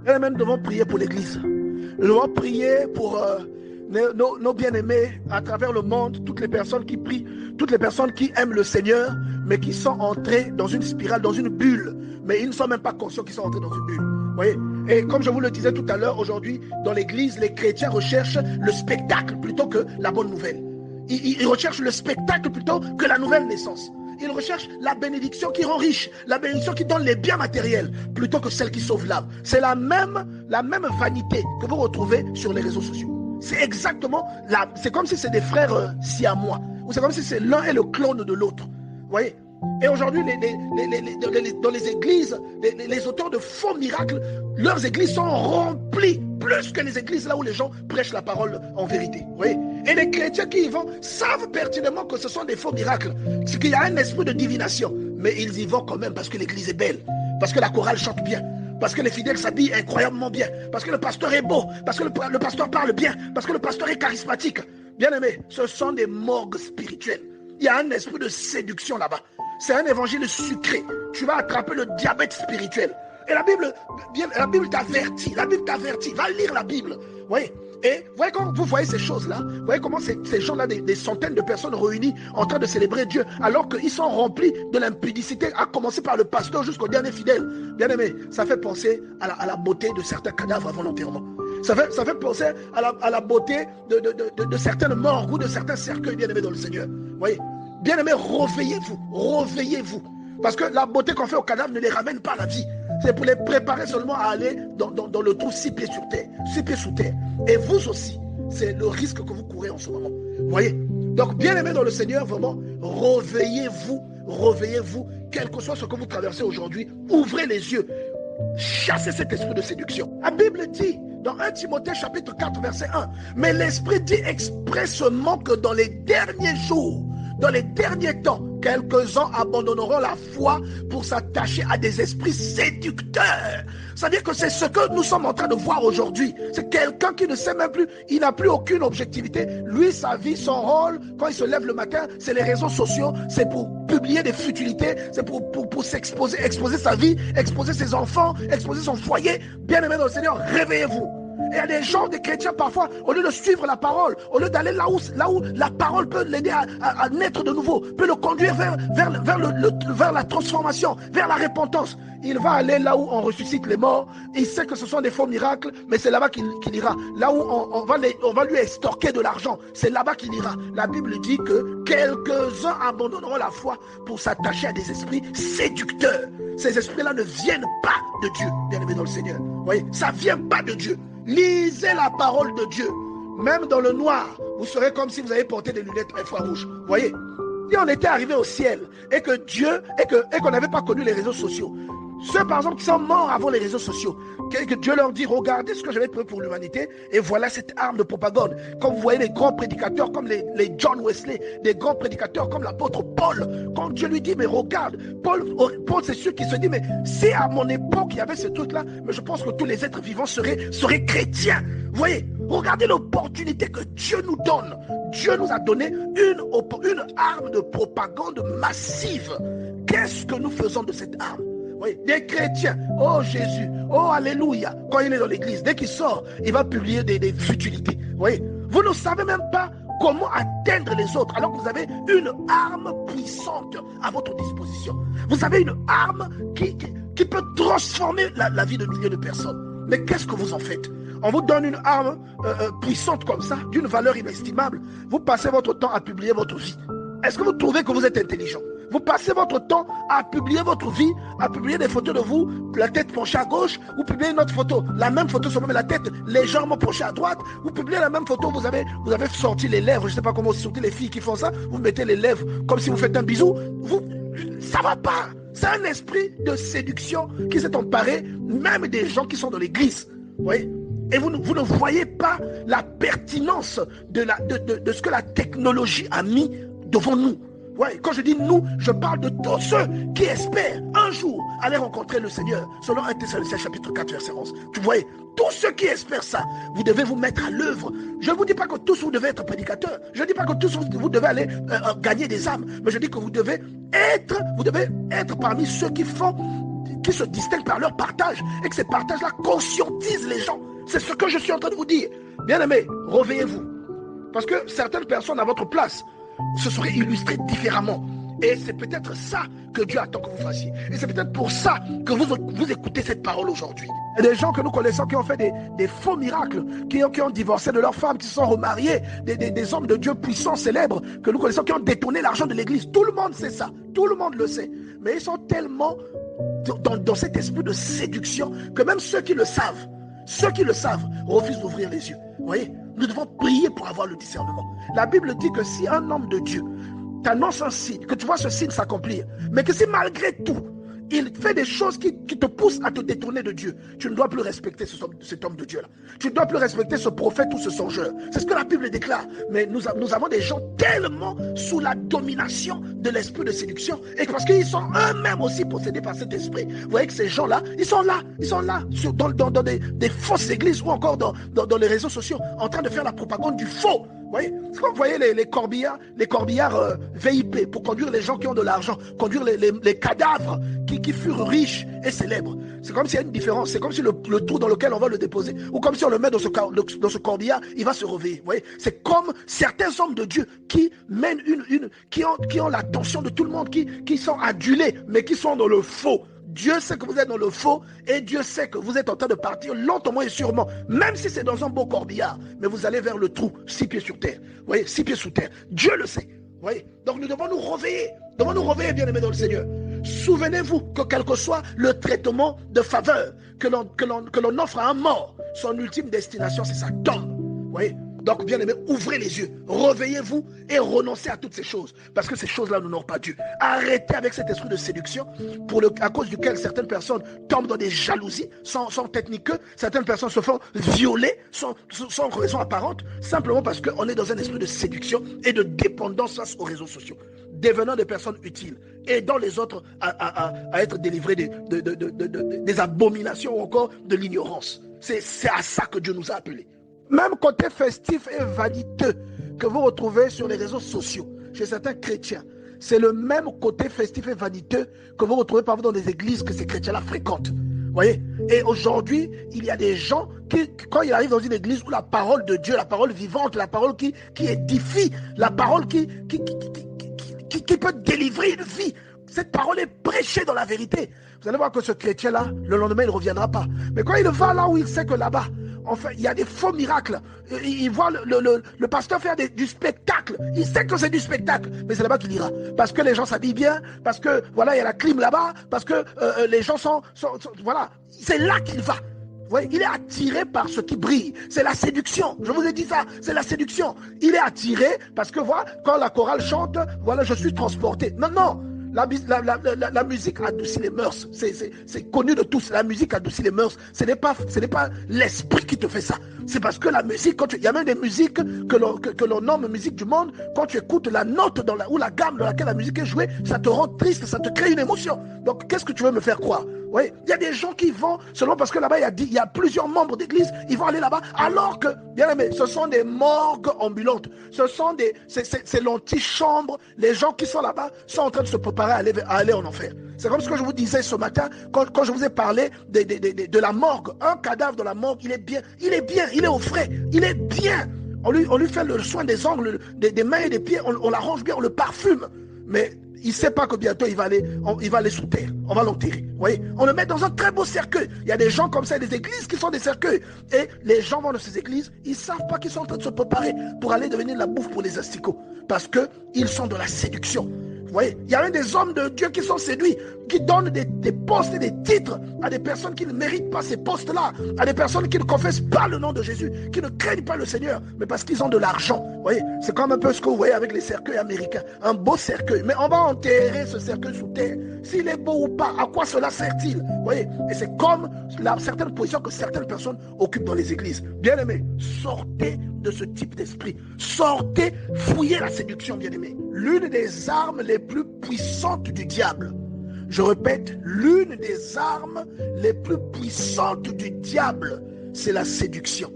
Bien-aimés, nous devons prier pour l'Église. Nous devons prier pour nos bien-aimés à travers le monde, toutes les personnes qui prient, toutes les personnes qui aiment le Seigneur, mais qui sont entrées dans une spirale, dans une bulle. Mais ils ne sont même pas conscients qu'ils sont entrés dans une bulle. Vous voyez? Et comme je vous le disais tout à l'heure, aujourd'hui, dans l'Église, les chrétiens recherchent le spectacle plutôt que la bonne nouvelle. Ils recherchent le spectacle plutôt que la nouvelle naissance. Ils recherchent la bénédiction qui rend riche, la bénédiction qui donne les biens matériels, plutôt que celle qui sauve l'âme. C'est la même vanité que vous retrouvez sur les réseaux sociaux. C'est exactement, c'est comme si c'est des frères siamois, ou c'est comme si c'est l'un et le clone de l'autre. Vous voyez? Et aujourd'hui, dans les églises, les auteurs de faux miracles, leurs églises sont remplies plus que les églises là où les gens prêchent la parole en vérité. Vous voyez? Et les chrétiens qui y vont savent pertinemment que ce sont des faux miracles, qu'il y a un esprit de divination, mais ils y vont quand même parce que l'église est belle, parce que la chorale chante bien, parce que les fidèles s'habillent incroyablement bien, parce que le pasteur est beau, parce que le pasteur parle bien, parce que le pasteur est charismatique. Bien aimé, ce sont des morgues spirituelles. Il y a un esprit de séduction là-bas. C'est un évangile sucré. Tu vas attraper le diabète spirituel. Et la Bible t'avertit. La Bible t'avertit. Va lire la Bible. Vous voyez? Et voyez quand vous voyez ces choses-là, vous voyez comment ces gens-là, des centaines de personnes réunies en train de célébrer Dieu, alors qu'ils sont remplis de l'impudicité, à commencer par le pasteur jusqu'au dernier fidèle. Bien aimé, ça fait penser à la beauté de certains cadavres avant l'enterrement. Ça fait penser à la beauté de certaines morts ou de certains cercueils, bien aimés dans le Seigneur. Vous voyez? Bien aimé, réveillez-vous. Parce que la beauté qu'on fait aux cadavres ne les ramène pas à la vie. C'est pour les préparer seulement à aller dans le trou 6 pieds sur terre, 6 pieds sous terre. Et vous aussi, c'est le risque que vous courez en ce moment. Vous voyez? Donc, bien aimé dans le Seigneur, vraiment, réveillez-vous, quel que soit ce que vous traversez aujourd'hui, ouvrez les yeux, chassez cet esprit de séduction. La Bible dit, dans 1 Timothée chapitre 4, verset 1, mais l'Esprit dit expressément que dans les derniers jours, dans les derniers temps, quelques-uns abandonneront la foi pour s'attacher à des esprits séducteurs. C'est-à-dire que c'est ce que nous sommes en train de voir aujourd'hui. C'est quelqu'un qui ne sait même plus, il n'a plus aucune objectivité. Lui, sa vie, son rôle, quand il se lève le matin, c'est les réseaux sociaux, c'est pour publier des futilités, c'est pour s'exposer, exposer sa vie, exposer ses enfants, exposer son foyer. Bien-aimé dans le Seigneur, réveillez-vous. Et il y a des gens, des chrétiens parfois, au lieu de suivre la parole, au lieu d'aller là où la parole peut l'aider à naître de nouveau, peut le conduire vers la transformation, vers la repentance, il va aller là où on ressuscite les morts. Il sait que ce sont des faux miracles, mais c'est là-bas qu'il ira. Là où on va lui extorquer de l'argent, c'est là-bas qu'il ira. La Bible dit que quelques-uns abandonneront la foi pour s'attacher à des esprits séducteurs. Ces esprits-là ne viennent pas de Dieu, bien aimé dans le Seigneur. Vous voyez, ça ne vient pas de Dieu. Lisez la parole de Dieu. Même dans le noir, vous serez comme si vous avez porté des lunettes infrarouges. Vous voyez? Si on était arrivé au ciel et que Dieu, et qu'on n'avait pas connu les réseaux sociaux, ceux par exemple qui sont morts avant les réseaux sociaux, que Dieu leur dit, regardez ce que j'avais prévu pour l'humanité, et voilà cette arme de propagande. Comme vous voyez les grands prédicateurs comme les John Wesley, des grands prédicateurs comme l'apôtre Paul, quand Dieu lui dit, mais regarde, Paul c'est sûr qu'il se dit, mais si à mon époque il y avait ce truc-là, mais je pense que tous les êtres vivants seraient chrétiens. Vous voyez, regardez l'opportunité que Dieu nous donne. Dieu nous a donné une arme de propagande massive. Qu'est-ce que nous faisons de cette arme? Oui, des chrétiens, oh Jésus, oh Alléluia, quand il est dans l'église, dès qu'il sort, il va publier des futilités. Oui, vous ne savez même pas comment atteindre les autres, alors que vous avez une arme puissante à votre disposition. Vous avez une arme qui peut transformer la vie de milliers de personnes. Mais qu'est-ce que vous en faites? On vous donne une arme puissante comme ça, d'une valeur inestimable. Vous passez votre temps à publier votre vie. Est-ce que vous trouvez que vous êtes intelligent? Vous passez votre temps à publier votre vie, à publier des photos de vous, la tête penchée à gauche, vous publiez une autre photo, la même photo seulement mais la tête légèrement penchée à droite, vous publiez la même photo, vous avez sorti les lèvres, je ne sais pas comment sortir les filles qui font ça, vous mettez les lèvres comme si vous faites un bisou, ça va pas. C'est un esprit de séduction qui s'est emparé même des gens qui sont dans l'église. Vous voyez? Et vous ne voyez pas la pertinence de ce que la technologie a mis devant nous. Ouais, quand je dis nous, je parle de tous ceux qui espèrent un jour aller rencontrer le Seigneur, selon 1 Thessaloniciens chapitre 4, verset 11. Tu vois, tous ceux qui espèrent ça, vous devez vous mettre à l'œuvre. Je ne vous dis pas que tous vous devez être prédicateurs. Je ne dis pas que tous vous devez aller gagner des âmes. Mais je dis que vous devez être parmi ceux qui qui se distinguent par leur partage et que ces partages-là conscientisent les gens. C'est ce que je suis en train de vous dire. Bien-aimés, réveillez-vous. Parce que certaines personnes à votre place se seraient illustrées différemment. Et c'est peut-être ça que Dieu attend que vous fassiez. Et c'est peut-être pour ça que vous écoutez cette parole aujourd'hui. Il y a des gens que nous connaissons qui ont fait des faux miracles, qui ont divorcé de leurs femmes, qui se sont remariés, des hommes de Dieu puissants, célèbres, que nous connaissons, qui ont détourné l'argent de l'église. Tout le monde sait ça. Tout le monde le sait. Mais ils sont tellement dans cet esprit de séduction que même ceux qui le savent refusent d'ouvrir les yeux. Vous voyez, nous devons prier pour avoir le discernement. La Bible dit que si un homme de Dieu t'annonce un signe, que tu vois ce signe s'accomplir, mais que si malgré tout, il fait des choses qui te poussent à te détourner de Dieu, tu ne dois plus respecter cet homme de Dieu-là. Tu ne dois plus respecter ce prophète ou ce songeur. C'est ce que la Bible déclare. Mais nous avons des gens tellement sous la domination de l'esprit de séduction, et parce qu'ils sont eux-mêmes aussi possédés par cet esprit. Vous voyez que ces gens-là, ils sont là dans des fausses églises ou encore dans les réseaux sociaux, en train de faire la propagande du faux. Vous voyez les corbillards VIP pour conduire les gens qui ont de l'argent, conduire les cadavres qui furent riches et célèbres. C'est comme s'il y a une différence. C'est comme si le trou dans lequel on va le déposer, ou comme si on le met dans ce corbillard, il va se réveiller. Vous voyez, c'est comme certains hommes de Dieu qui mènent qui ont l'attention de tout le monde, qui sont adulés, mais qui sont dans le faux. Dieu sait que vous êtes dans le faux et Dieu sait que vous êtes en train de partir lentement et sûrement, même si c'est dans un beau corbillard, mais vous allez vers le trou, 6 pieds sur terre. Vous voyez, 6 pieds sous terre. Dieu le sait. Vous voyez, donc nous devons nous réveiller, bien-aimés dans le Seigneur. Souvenez-vous que quel que soit le traitement de faveur que l'on offre à un mort, son ultime destination, c'est sa tombe. Vous voyez. Donc, bien aimé, ouvrez les yeux, réveillez-vous et renoncez à toutes ces choses. Parce que ces choses-là n'honorent pas Dieu. Arrêtez avec cet esprit de séduction à cause duquel certaines personnes tombent dans des jalousies sans tête ni queue. Certaines personnes se font violer sans raison apparente, simplement parce qu'on est dans un esprit de séduction et de dépendance face aux réseaux sociaux. Devenant des personnes utiles, aidant les autres à être délivrés des abominations ou encore de l'ignorance. C'est à ça que Dieu nous a appelés. Même côté festif et vaniteux que vous retrouvez sur les réseaux sociaux chez certains chrétiens, c'est le même côté festif et vaniteux que vous retrouvez parfois dans des églises que ces chrétiens-là fréquentent. Vous voyez? Et aujourd'hui, il y a des gens qui, quand ils arrivent dans une église où la parole de Dieu, la parole vivante, la parole qui édifie, la parole qui peut délivrer une vie, cette parole est prêchée dans la vérité. Vous allez voir que ce chrétien-là, le lendemain, il ne reviendra pas. Mais quand il va là où il sait que là-bas, en fait, il y a des faux miracles. Il voit le pasteur faire du spectacle. Il sait que c'est du spectacle, mais c'est là-bas qu'il ira. Parce que les gens s'habillent bien, parce que voilà, il y a la clim là-bas, parce que les gens sont voilà, c'est là qu'il va. Vous voyez, il est attiré par ce qui brille. C'est la séduction. Je vous ai dit ça, c'est la séduction. Il est attiré parce que voilà, quand la chorale chante, voilà, je suis transporté. Non. La musique adoucit les mœurs. C'est connu de tous. La musique adoucit les mœurs. Ce n'est pas l'esprit qui te fait ça. C'est parce que la musique, il y a même des musiques que l'on nomme musique du monde. Quand tu écoutes la note ou la gamme dans laquelle la musique est jouée, ça te rend triste, ça te crée une émotion. Donc, qu'est-ce que tu veux me faire croire? Oui, il y a des gens qui vont, seulement parce que là-bas, il y a plusieurs membres d'église, ils vont aller là-bas, alors que, bien aimé, ce sont des morgues ambulantes. C'est l'antichambre. Les gens qui sont là-bas sont en train de se préparer à aller en enfer. C'est comme ce que je vous disais ce matin, quand je vous ai parlé de la morgue. Un cadavre dans la morgue, il est bien, il est au frais, il est bien. On lui fait le soin des ongles, des mains et des pieds, on l'arrange bien, on le parfume. Mais il ne sait pas que bientôt il va aller sous terre. On va l'enterrer. Vous voyez, on le met dans un très beau cercueil. Il y a des gens comme ça, des églises qui sont des cercueils. Et les gens vont dans ces églises, ils ne savent pas qu'ils sont en train de se préparer pour aller devenir la bouffe pour les asticots. Parce qu'ils sont dans la séduction. Vous voyez, il y a même des hommes de Dieu qui sont séduits, qui donnent des postes et des titres à des personnes qui ne méritent pas ces postes-là, à des personnes qui ne confessent pas le nom de Jésus, qui ne craignent pas le Seigneur, mais parce qu'ils ont de l'argent. Vous voyez, c'est comme un peu ce que vous voyez avec les cercueils américains. Un beau cercueil, mais on va enterrer ce cercueil sous terre. S'il est beau ou pas, à quoi cela sert-il? Vous voyez, et c'est comme certaines positions que certaines personnes occupent dans les églises. Bien aimés, sortez de ce type d'esprit. Sortez, fouillez la séduction, bien aimés. L'une des armes les plus puissantes du diable. Je répète, l'une des armes les plus puissantes du diable, c'est la séduction.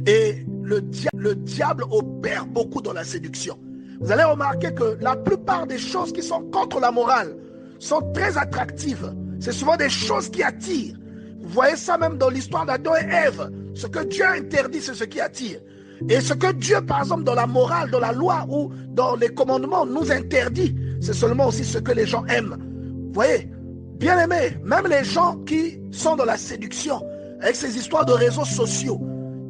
Et le diable opère beaucoup dans la séduction. Vous allez remarquer que la plupart des choses qui sont contre la morale sont très attractives C'est souvent des choses qui attirent. Vous voyez ça même dans l'histoire d'Adam et Ève. Ce que Dieu interdit, c'est ce qui attire. Et ce que Dieu, par exemple, dans la morale, dans la loi ou dans les commandements, nous interdit, c'est seulement aussi ce que les gens aiment. Vous voyez, bien aimé, même les gens qui sont dans la séduction, avec ces histoires de réseaux sociaux,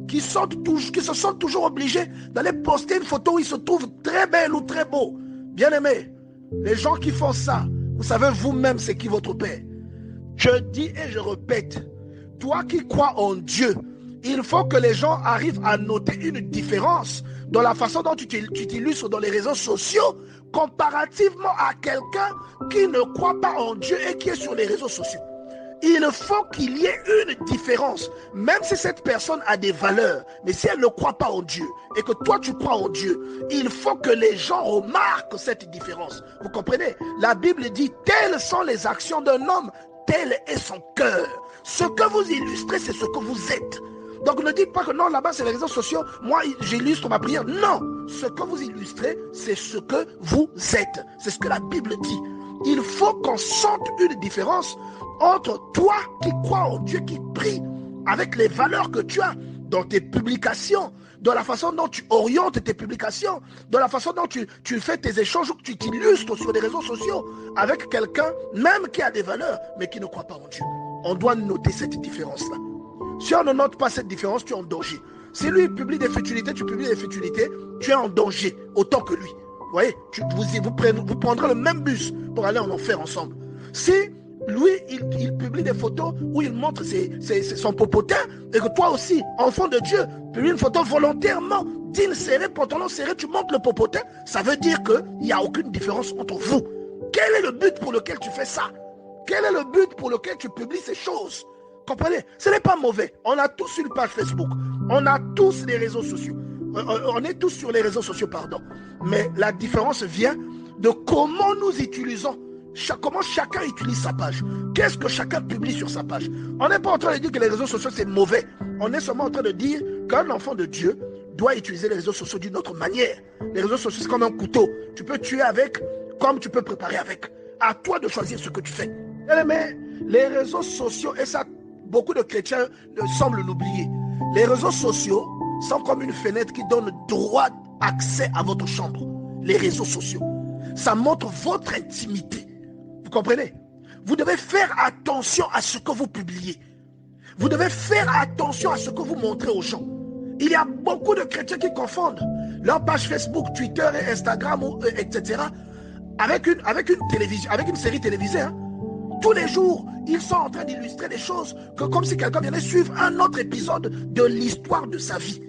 qui se sentent toujours obligés d'aller poster une photo où ils se trouvent très belles ou très beaux. Bien aimé, les gens qui font ça, vous savez vous-même c'est qui votre Père. Je dis et je répète, toi qui crois en Dieu, il faut que les gens arrivent à noter une différence dans la façon dont tu t'illustres dans les réseaux sociaux comparativement à quelqu'un qui ne croit pas en Dieu et qui est sur les réseaux sociaux. Il faut qu'il y ait une différence, même si cette personne a des valeurs, mais si elle ne croit pas en Dieu et que toi tu crois en Dieu, il faut que les gens remarquent cette différence. Vous comprenez? La Bible dit, telles sont les actions d'un homme, tel est son cœur. Ce que vous illustrez, c'est ce que vous êtes. Donc ne dites pas que non, là-bas c'est les réseaux sociaux, moi j'illustre ma prière. Non, ce que vous illustrez, c'est ce que vous êtes. C'est ce que la Bible dit. Il faut qu'on sente une différence entre toi qui crois en Dieu, qui prie avec les valeurs que tu as dans tes publications, dans la façon dont tu orientes tes publications, dans la façon dont tu fais tes échanges, que tu t'illustres sur les réseaux sociaux avec quelqu'un même qui a des valeurs, mais qui ne croit pas en Dieu. On doit noter cette différence-là. Si on ne note pas cette différence, tu es en danger. Si lui publie des futilités, tu publies des futilités, tu es en danger autant que lui. Vous voyez, vous prendrez le même bus pour aller en enfer ensemble. Si lui, il publie des photos où il montre son popotin et que toi aussi, enfant de Dieu, publie une photo volontairement, jean serré, pantalon serré, tu montres le popotin, ça veut dire qu'il n'y a aucune différence entre vous. Quel est le but pour lequel tu fais ça? Quel est le but pour lequel tu publies ces choses? Comprenez? Ce n'est pas mauvais. On a tous une page Facebook. On a tous les réseaux sociaux. On est tous sur les réseaux sociaux, pardon. Mais la différence vient de comment nous utilisons. Comment chacun utilise sa page. Qu'est-ce que chacun publie sur sa page? On n'est pas en train de dire que les réseaux sociaux c'est mauvais. On est seulement en train de dire qu'un enfant de Dieu doit utiliser les réseaux sociaux d'une autre manière. Les réseaux sociaux c'est comme un couteau. Tu peux tuer avec comme tu peux préparer avec. À toi de choisir ce que tu fais. Mais les réseaux sociaux, et ça beaucoup de chrétiens semblent l'oublier. Les réseaux sociaux sont comme une fenêtre qui donne droit accès à votre chambre. Les réseaux sociaux. Ça montre votre intimité. Vous comprenez? Vous devez faire attention à ce que vous publiez. Vous devez faire attention à ce que vous montrez aux gens. Il y a beaucoup de chrétiens qui confondent leur page Facebook, Twitter et Instagram, etc. avec une télévision, avec une série télévisée. Tous les jours, ils sont en train d'illustrer des choses comme si quelqu'un venait suivre un autre épisode de l'histoire de sa vie.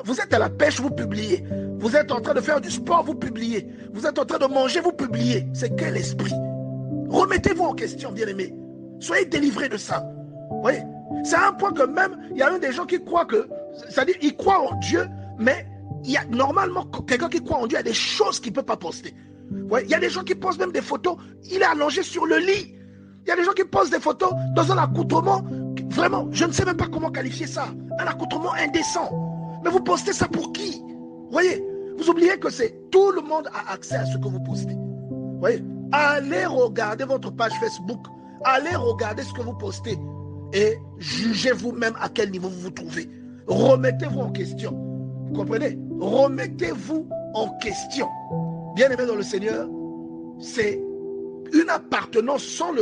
Vous êtes à la pêche, vous publiez. Vous êtes en train de faire du sport, vous publiez. Vous êtes en train de manger, vous publiez. C'est quel esprit? Remettez-vous en question, bien-aimés. Soyez délivrés de ça. Vous voyez? C'est à un point que même, il y a des gens qui croient que, c'est-à-dire, ils croient en Dieu, mais il y a normalement, quelqu'un qui croit en Dieu, il y a des choses qu'il ne peut pas poster. Vous voyez? Il y a des gens qui postent même des photos, il est allongé sur le lit. Il y a des gens qui postent des photos dans un accoutrement, vraiment, je ne sais même pas comment qualifier ça. Un accoutrement indécent. Mais vous postez ça pour qui? Vous voyez? Vous oubliez que c'est tout le monde a accès à ce que vous postez. Vous voyez? Allez regarder votre page Facebook. Allez regarder ce que vous postez. Et jugez vous-même à quel niveau vous vous trouvez. Remettez-vous en question. Vous comprenez? Remettez-vous en question. Bien-aimé dans le Seigneur, c'est une appartenance sans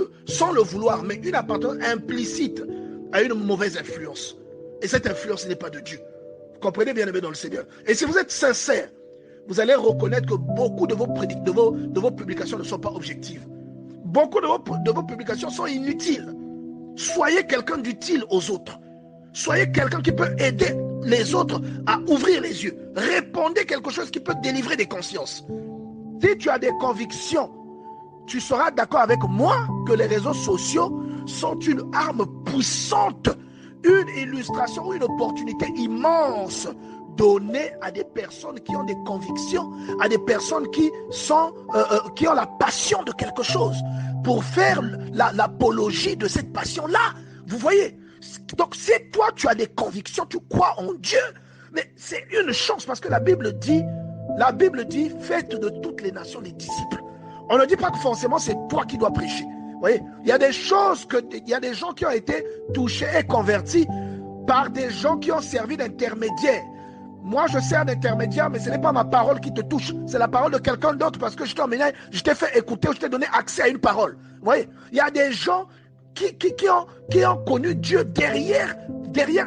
le vouloir, mais une appartenance implicite à une mauvaise influence. Et cette influence n'est pas de Dieu. Vous comprenez, bien-aimé dans le Seigneur? Et si vous êtes sincère, vous allez reconnaître que beaucoup de vos publications ne sont pas objectives. Beaucoup de vos publications sont inutiles. Soyez quelqu'un d'utile aux autres. Soyez quelqu'un qui peut aider les autres à ouvrir les yeux. Répondez quelque chose qui peut délivrer des consciences. Si tu as des convictions, tu seras d'accord avec moi que les réseaux sociaux sont une arme puissante, une illustration, une opportunité immense donnée à des personnes qui ont des convictions, à des personnes qui ont la passion de quelque chose, pour faire l'apologie de cette passion-là. Vous voyez? Donc si toi tu as des convictions, tu crois en Dieu, mais c'est une chance parce que la Bible dit, faites de toutes les nations des disciples. On ne dit pas que forcément c'est toi qui dois prêcher. voyez, il y a des choses il y a des gens qui ont été touchés et convertis par des gens qui ont servi d'intermédiaire. Moi, je sers d'intermédiaire, mais ce n'est pas ma parole qui te touche. C'est la parole de quelqu'un d'autre parce que je t'ai fait écouter, je t'ai donné accès à une parole. Vous voyez, il y a des gens qui ont connu Dieu derrière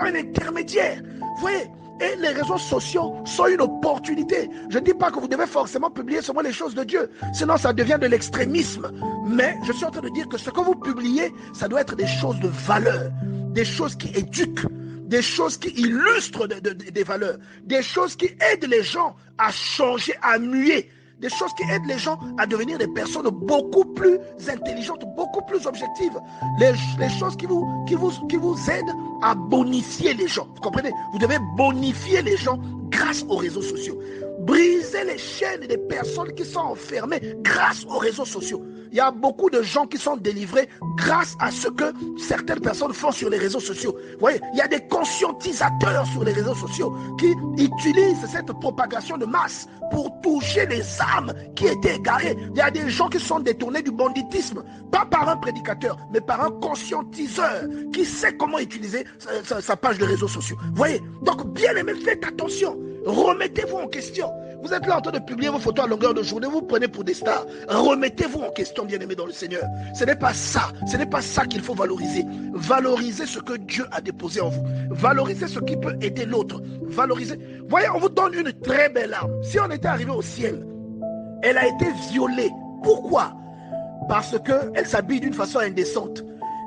un intermédiaire. Vous voyez, et les réseaux sociaux sont une opportunité. Je ne dis pas que vous devez forcément publier seulement les choses de Dieu, sinon ça devient de l'extrémisme. Mais je suis en train de dire que ce que vous publiez, ça doit être des choses de valeur, des choses qui éduquent, des choses qui illustrent des valeurs, des choses qui aident les gens à changer, à muer, des choses qui aident les gens à devenir des personnes beaucoup plus intelligentes, beaucoup plus objectives, les choses qui vous aident à bonifier les gens. Vous comprenez? Vous devez bonifier les gens grâce aux réseaux sociaux. Briser les chaînes des personnes qui sont enfermées grâce aux réseaux sociaux. Il y a beaucoup de gens qui sont délivrés grâce à ce que certaines personnes font sur les réseaux sociaux. Vous voyez, il y a des conscientisateurs sur les réseaux sociaux qui utilisent cette propagation de masse pour toucher les âmes qui étaient égarées. Il y a des gens qui sont détournés du banditisme, pas par un prédicateur, mais par un conscientiseur qui sait comment utiliser sa page de réseaux sociaux. Vous voyez, donc bien aimé, faites attention. Remettez-vous en question. Vous êtes là en train de publier vos photos à longueur de journée, vous prenez pour des stars. Remettez-vous en question, bien-aimés dans le Seigneur. Ce n'est pas ça qu'il faut valoriser. Valorisez ce que Dieu a déposé en vous. Valorisez ce qui peut aider l'autre. Valorisez. Voyez, on vous donne une très belle arme. Si on était arrivé au ciel, elle a été violée. Pourquoi? Parce qu'elle s'habille d'une façon indécente.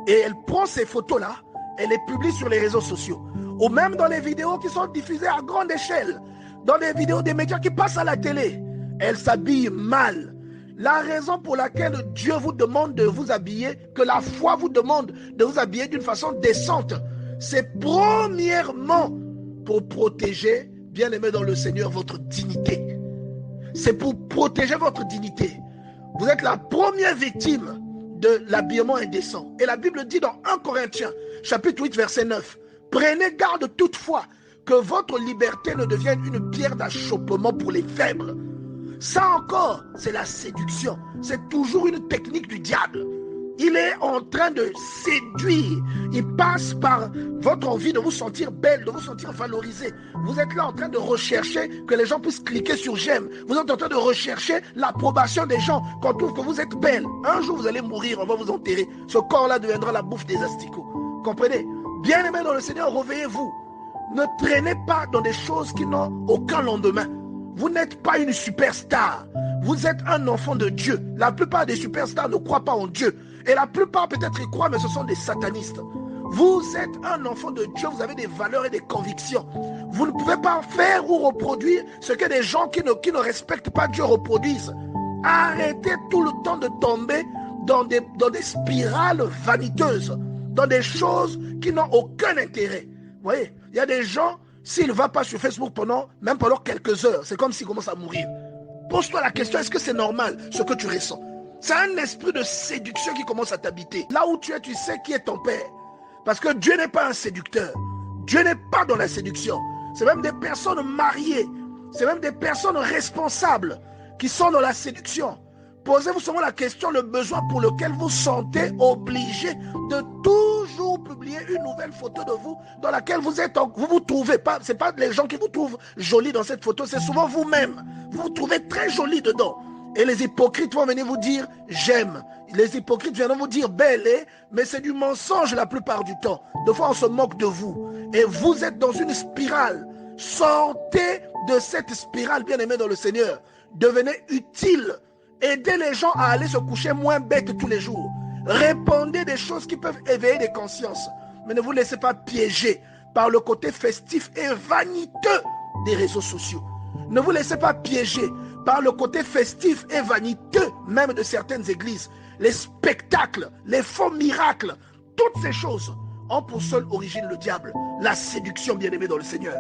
Et elle prend ces photos-là, elle les publie sur les réseaux sociaux. Ou même dans les vidéos qui sont diffusées à grande échelle. Dans les vidéos des médias qui passent à la télé. Elle s'habille mal. La raison pour laquelle Dieu vous demande de vous habiller, que la foi vous demande de vous habiller d'une façon décente, c'est premièrement pour protéger, bien-aimé dans le Seigneur, votre dignité. C'est pour protéger votre dignité. Vous êtes la première victime de l'habillement indécent. Et la Bible dit dans 1 Corinthiens, chapitre 8, verset 9, « Prenez garde toutefois que votre liberté ne devienne une pierre d'achoppement pour les faibles. » Ça encore, c'est la séduction. C'est toujours une technique du diable. Il est en train de séduire. Il passe par votre envie de vous sentir belle, de vous sentir valorisée. Vous êtes là en train de rechercher que les gens puissent cliquer sur j'aime. Vous êtes en train de rechercher l'approbation des gens, qu'on trouve que vous êtes belle. Un jour, vous allez mourir, on va vous enterrer. Ce corps-là deviendra la bouffe des asticots. Comprenez? Bien-aimés dans le Seigneur, réveillez-vous. Ne traînez pas dans des choses qui n'ont aucun lendemain. Vous n'êtes pas une superstar. Vous êtes un enfant de Dieu. La plupart des superstars ne croient pas en Dieu. Et la plupart peut-être y croient, mais ce sont des satanistes. Vous êtes un enfant de Dieu. Vous avez des valeurs et des convictions. Vous ne pouvez pas faire ou reproduire ce que des gens qui ne respectent pas Dieu reproduisent. Arrêtez tout le temps de tomber dans des spirales vaniteuses, dans des choses qui n'ont aucun intérêt. Vous voyez, il y a des gens, s'il ne va pas sur Facebook même pendant quelques heures, c'est comme s'il commence à mourir. Pose-toi la question, est-ce que c'est normal ce que tu ressens? C'est un esprit de séduction qui commence à t'habiter. Là où tu es, tu sais qui est ton père. Parce que Dieu n'est pas un séducteur. Dieu n'est pas dans la séduction. C'est même des personnes mariées. C'est même des personnes responsables qui sont dans la séduction. Posez-vous seulement la question, le besoin pour lequel vous sentez obligé de toujours publier une nouvelle photo de vous dans laquelle vous vous trouvez. Ce n'est pas les gens qui vous trouvent jolie dans cette photo, c'est souvent vous-même. Vous vous trouvez très jolie dedans. Et les hypocrites vont venir vous dire j'aime. Les hypocrites viendront vous dire belle, mais c'est du mensonge la plupart du temps. Des fois on se moque de vous. Et vous êtes dans une spirale. Sortez de cette spirale, bien-aimés dans le Seigneur. Devenez utile. Aidez les gens à aller se coucher moins bêtes tous les jours. Répondez des choses qui peuvent éveiller des consciences. Mais ne vous laissez pas piéger par le côté festif et vaniteux des réseaux sociaux. Ne vous laissez pas piéger par le côté festif et vaniteux même de certaines églises. Les spectacles, les faux miracles, toutes ces choses ont pour seule origine le diable. La séduction, bien-aimée dans le Seigneur.